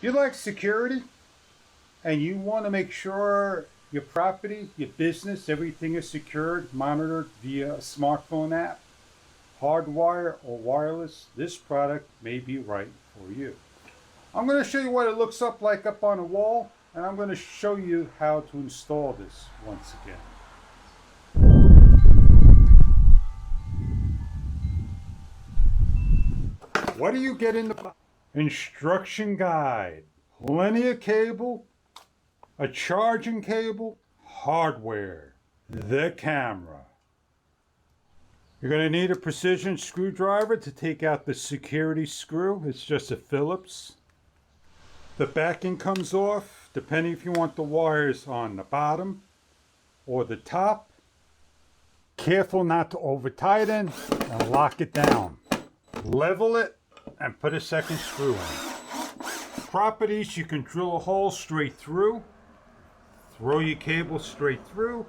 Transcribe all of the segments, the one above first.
You like security and you want to make sure your property, your business, everything is secured, monitored via a smartphone app, hardwire or wireless, this product may be right for you. I'm going to show you what it looks up like up on a wall, and I'm going to show you how to install this once again. What do you get in the box? Instruction guide, plenty of cable, a charging cable, hardware, the camera. You're going to need a precision screwdriver to take out the security screw. It's just a Phillips. The backing comes off, depending if you want the wires on the bottom or the top. Careful not to over tighten and lock it down. Level it and put a second screw in. Properties, you can drill a hole straight through, throw your cable straight through,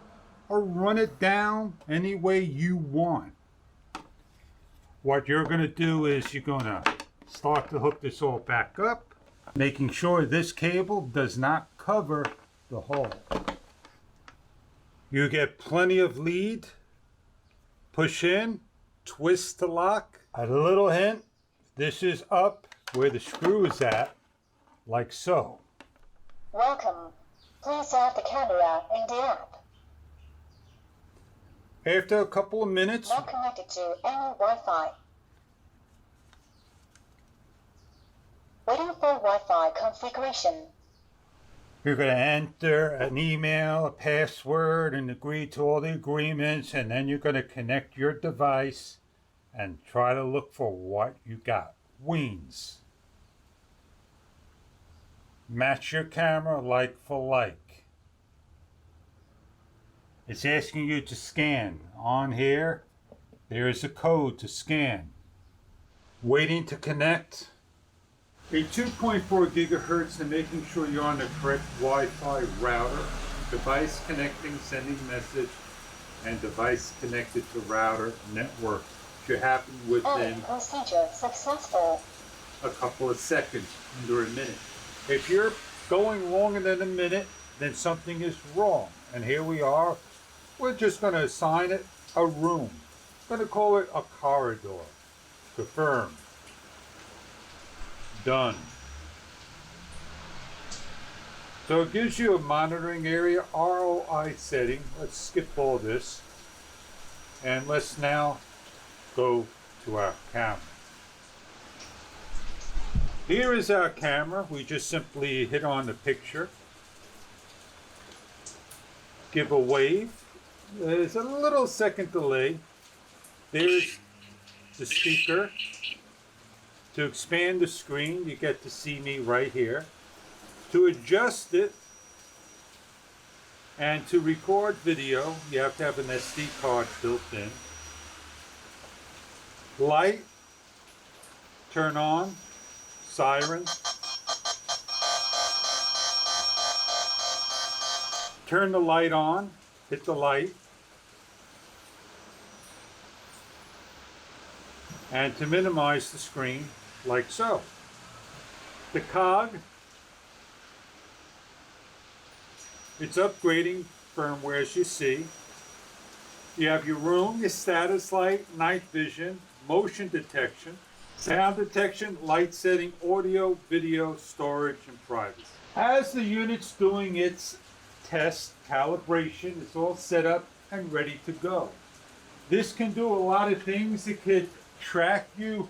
or run it down any way you want. What you're going to do is you're going to start to hook this all back up, making sure this cable does not cover the hole. You get plenty of lead. Push in, twist to lock. A little hint, this is up where the screw is at, like so. Welcome. Please add the camera in the app. After a couple of minutes, Not connected to any Wi-Fi. Waiting for Wi-Fi configuration. you're going to enter an email, a password, and agree to all the agreements, and then you're going to connect your device and try to look for what you got. Wings. Match your camera like for like. It's asking you to scan. On here, there is a code to scan. Waiting to connect. A 2.4 gigahertz and making sure you're on the correct Wi-Fi router. Device connecting, sending message, and device connected to router network. Should happen within procedure successful. a couple of seconds, under a minute. If you're going longer than a minute, then something is wrong. And here we are. We're just going to assign it a room. I'm going to call it a corridor. Confirm. Done. So it gives you a monitoring area, ROI setting. Let's skip all this. And let's now go to our camera. Here is our camera. We just simply hit on the picture. Give a wave. There's a little second delay. There's the speaker. To expand the screen, you get to see me right here. To adjust it and to record video, you have to have an SD card built in. Light, turn on, siren. Turn the light on, hit the light. And to minimize the screen, like so. The cog, it's upgrading firmware as you see. You have your room, your status light, night vision, motion detection, sound detection, light setting, audio, video, storage, and privacy. As the unit's doing its test, calibration, it's all set up and ready to go. This can do a lot of things. It could track you,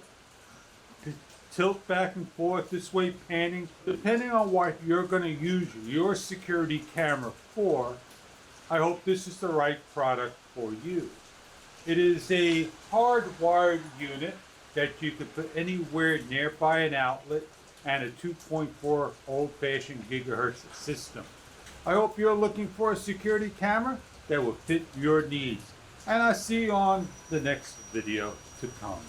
to tilt back and forth, this way panning, depending on what you're going to use your security camera for. I hope this is the right product for you. It is a hardwired unit that you could put anywhere nearby an outlet and a 2.4 old-fashioned gigahertz system. I hope you're looking for a security camera that will fit your needs. And I'll see you on the next video to come.